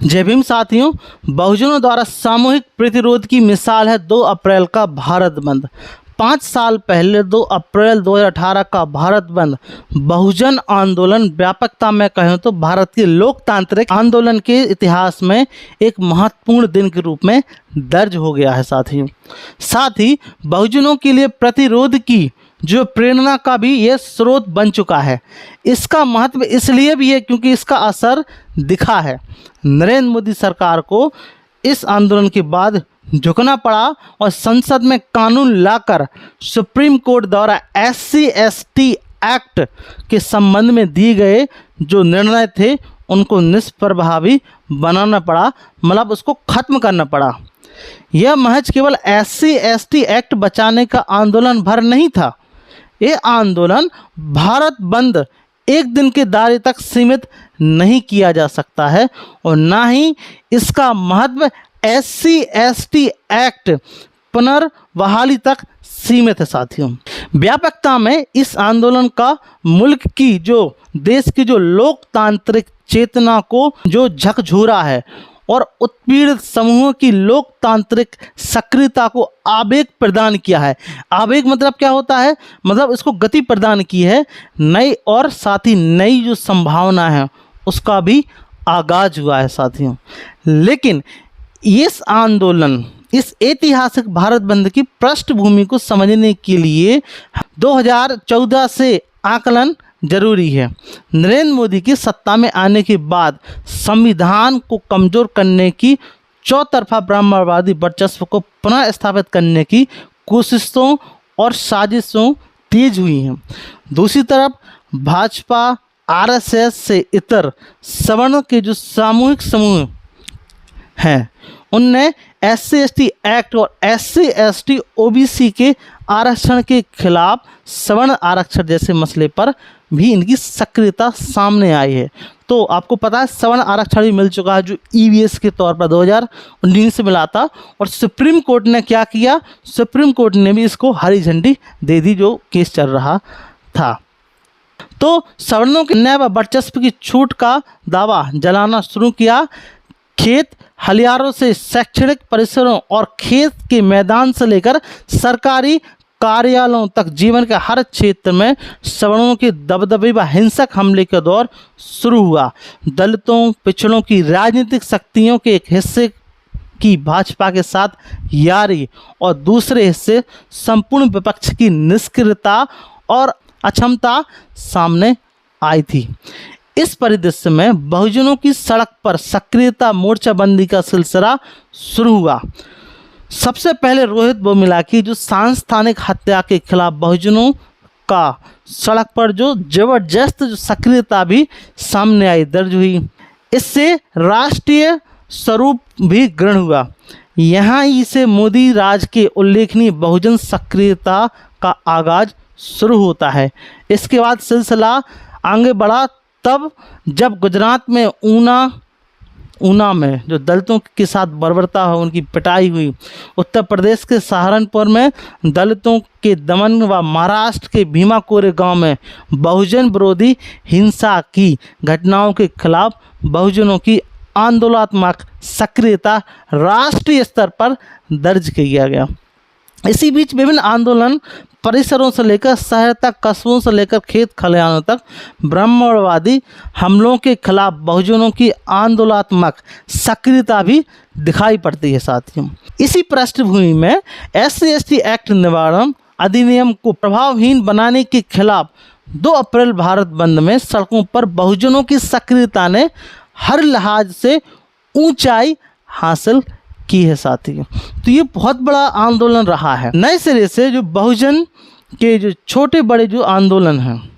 जय भीम साथियों, बहुजनों द्वारा सामूहिक प्रतिरोध की मिसाल है 2 अप्रैल का भारत बंद। 5 साल पहले 2 अप्रैल 2018 का भारत बंद बहुजन आंदोलन व्यापकता में कहें तो भारत के लोकतांत्रिक आंदोलन के इतिहास में एक महत्वपूर्ण दिन के रूप में दर्ज हो गया है। साथ ही बहुजनों के लिए प्रतिरोध की जो प्रेरणा का भी ये स्रोत बन चुका है। इसका महत्व इसलिए भी है क्योंकि इसका असर दिखा है। नरेंद्र मोदी सरकार को इस आंदोलन के बाद झुकना पड़ा और संसद में कानून लाकर सुप्रीम कोर्ट द्वारा SC/ST एक्ट के संबंध में दिए गए जो निर्णय थे उनको निष्प्रभावी बनाना पड़ा, मतलब उसको खत्म करना पड़ा। यह महज केवल SC/ST एक्ट बचाने का आंदोलन भर नहीं था। ये आंदोलन भारत बंद एक दिन के दायरे तक सीमित नहीं किया जा सकता है और ना ही इसका महत्व SC/ST एक्ट पुनर्बहाली तक सीमित है। साथियों, व्यापकता में इस आंदोलन का मुल्क की जो देश की जो लोकतांत्रिक चेतना को जो झकझोरा है और उत्पीड़ित समूहों की लोकतांत्रिक सक्रियता को आवेग प्रदान किया है। आवेग मतलब क्या होता है? मतलब इसको गति प्रदान की है। नई और साथ ही नई जो संभावना है उसका भी आगाज हुआ है साथियों। लेकिन इस आंदोलन, इस ऐतिहासिक भारत बंद की पृष्ठभूमि को समझने के लिए 2014 से आकलन जरूरी है। नरेंद्र मोदी की सत्ता में आने के बाद संविधान को कमजोर करने की चौतरफा ब्राह्मणवादी वर्चस्व को पुनः स्थापित करने की कोशिशों और साजिशों तेज हुई हैं। दूसरी तरफ भाजपा RSS से इतर सवर्णों के जो सामूहिक समूह हैं उनने SC/ST एक्ट और SC/ST OBC के आरक्षण के खिलाफ सवर्ण आरक्षण जैसे मसले पर भी इनकी सक्रियता सामने आई है। तो आपको पता है सवर्ण आरक्षण भी मिल चुका है जो EVS के तौर पर 2019 से मिला था और सुप्रीम कोर्ट ने क्या किया? सुप्रीम कोर्ट ने भी इसको हरी झंडी दे दी जो केस चल रहा था। तो सवर्णों के न्याय व वर्चस्व की छूट का दावा जलाना शुरू किया। खेत हलियारों से शैक्षणिक परिसरों और खेत के मैदान से लेकर सरकारी कार्यालयों तक जीवन के हर क्षेत्र में सवर्णों के दबदबे व हिंसक हमले का दौर शुरू हुआ। दलितों, पिछड़ों की राजनीतिक शक्तियों के एक हिस्से की भाजपा के साथ यारी और दूसरे हिस्से संपूर्ण विपक्ष की निष्क्रियता और अक्षमता सामने आई थी। इस परिदृश्य में बहुजनों की सड़क पर सक्रियता मोर्चाबंदी का सिलसिला शुरू हुआ। सबसे पहले रोहित बोमिला की जो सांस्थानिक हत्या के खिलाफ बहुजनों का सड़क पर जो जबरदस्त जो सक्रियता भी सामने आई, दर्ज हुई। इससे राष्ट्रीय स्वरूप भी ग्रहण हुआ। यहाँ ही से मोदी राज के उल्लेखनीय बहुजन सक्रियता का आगाज शुरू होता है। इसके बाद सिलसिला आगे बढ़ा तब जब गुजरात में ऊना में जो दलितों के साथ बर्बरता हो उनकी पिटाई हुई, उत्तर प्रदेश के सहारनपुर में दलितों के दमन व महाराष्ट्र के भीमा कोरे गांव में बहुजन विरोधी हिंसा की घटनाओं के खिलाफ बहुजनों की आंदोलनात्मक सक्रियता राष्ट्रीय स्तर पर दर्ज किया गया। इसी बीच विभिन्न आंदोलन परिसरों से लेकर शहर तक, कस्बों से लेकर खेत खलिहानों तक ब्राह्मणवादी हमलों के खिलाफ बहुजनों की आंदोलनात्मक सक्रियता भी दिखाई पड़ती है। साथियों, इसी पृष्ठभूमि में SC/ST एक्ट निवारण अधिनियम को प्रभावहीन बनाने के खिलाफ 2 अप्रैल भारत बंद में सड़कों पर बहुजनों की सक्रियता ने हर लिहाज से ऊंचाई हासिल की है। साथियों, तो ये बहुत बड़ा आंदोलन रहा है। नए सिरे से जो बहुजन के जो छोटे बड़े जो आंदोलन हैं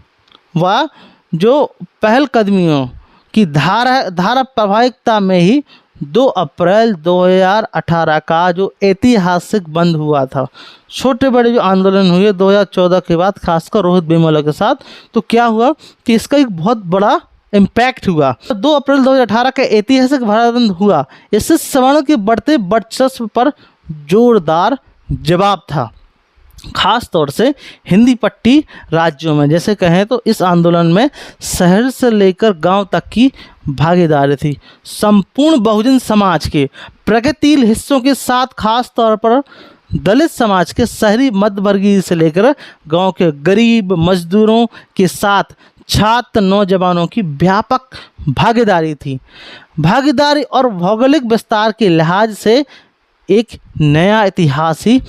वह जो पहलकदमियों की धारा प्रभाविकता में ही 2 अप्रैल 2018 का जो ऐतिहासिक बंद हुआ था। छोटे बड़े जो आंदोलन हुए 2014 के बाद, खासकर रोहित वेमुला के साथ, तो क्या हुआ कि इसका एक बहुत बड़ा इम्पैक्ट हुआ। 2 अप्रैल 2018 का ऐतिहासिक भारत बंद हुआ। इससे सवर्णों के बढ़ते वर्चस्व पर जोरदार जवाब था। खास तौर से हिंदी पट्टी राज्यों में। जैसे कहें तो इस आंदोलन में शहर से लेकर गांव तक की भागीदारी थी। संपूर्ण बहुजन समाज के प्रगतिशील हिस्सों के साथ खास तौर पर दलित समाज के शहरी मध्य वर्गीय से लेकर गांव के गरीब मजदूरों के साथ छात्र नौजवानों की व्यापक भागीदारी थी। भागीदारी और भौगोलिक विस्तार के लिहाज से एक नया इतिहास ही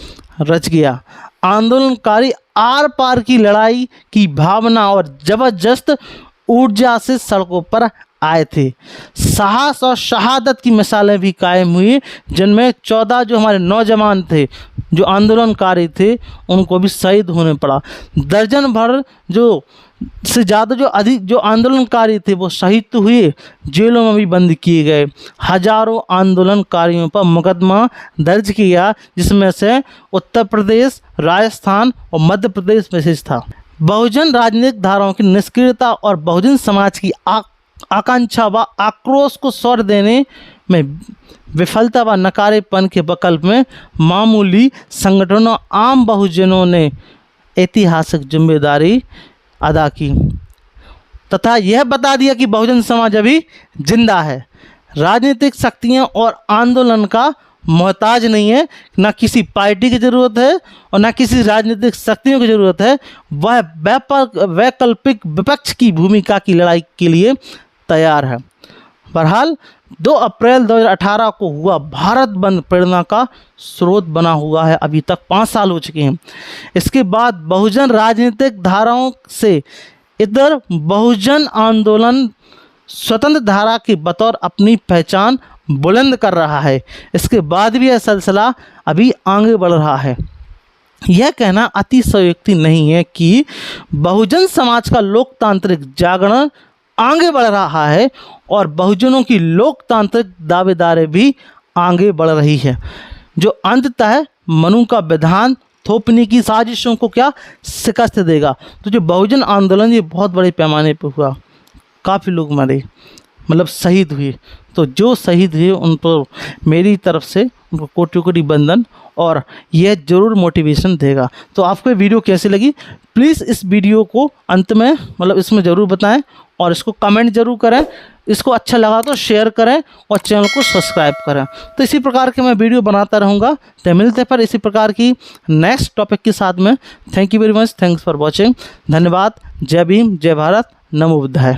रच गया। आंदोलनकारी आर पार की लड़ाई की भावना और जबरदस्त ऊर्जा से सड़कों पर आए थे। साहस और शहादत की मिसालें भी कायम हुई, जिनमें 14 जो हमारे नौजवान थे जो आंदोलनकारी थे उनको भी शहीद होने पड़ा। दर्जन भर जो से ज़्यादा जो अधिक जो आंदोलनकारी थे वो शहीद तो हुए, जेलों में भी बंद किए गए। हजारों आंदोलनकारियों पर मुकदमा दर्ज किया, जिसमें से उत्तर प्रदेश, राजस्थान और मध्य प्रदेश विशेष था। बहुजन राजनीतिक धाराओं की निष्क्रियता और बहुजन समाज की आकांक्षा व आक्रोश को स्वर देने में विफलता व नकारेपन के विकल्प में मामूली संगठनों आम बहुजनों ने ऐतिहासिक जिम्मेदारी अदा की तथा यह बता दिया कि बहुजन समाज अभी जिंदा है। राजनीतिक शक्तियां और आंदोलन का मोहताज नहीं है, ना किसी पार्टी की ज़रूरत है और ना किसी राजनीतिक शक्तियों की ज़रूरत है। वह वैकल्पिक विपक्ष की भूमिका की लड़ाई के लिए तैयार है। बहरहाल 2 अप्रैल 2018 को हुआ भारत बंद प्रेरणा का स्रोत बना हुआ है। अभी तक 5 साल हो चुके हैं। इसके बाद बहुजन राजनीतिक धाराओं से इधर बहुजन आंदोलन स्वतंत्र धारा के बतौर अपनी पहचान बुलंद कर रहा है। इसके बाद भी यह सिलसिला अभी आगे बढ़ रहा है। यह कहना अतिशयोक्ति नहीं है कि बहुजन समाज का लोकतांत्रिक जागरण आगे बढ़ रहा है और बहुजनों की लोकतांत्रिक दावेदारी भी आगे बढ़ रही है, जो अंततः मनु का विधान थोपने की साजिशों को क्या शिकस्त देगा। तो जो बहुजन आंदोलन ये बहुत बड़े पैमाने पर हुआ, काफ़ी लोग मरे, मतलब शहीद हुए। तो जो शहीद हुए उन पर मेरी तरफ से उनको कोटि कोटि बंदन, और यह ज़रूर मोटिवेशन देगा। तो आपको ये वीडियो कैसी लगी प्लीज़ इस वीडियो को अंत में मतलब इसमें ज़रूर बताएं और इसको कमेंट ज़रूर करें। इसको अच्छा लगा तो शेयर करें और चैनल को सब्सक्राइब करें। तो इसी प्रकार के मैं वीडियो बनाता रहूँगा। तो मिलते हैं पर इसी प्रकार की नेक्स्ट टॉपिक के साथ में। Thank you very much, thanks for watching. धन्यवाद। जय भीम, जय भारत, नमो बुद्धाय।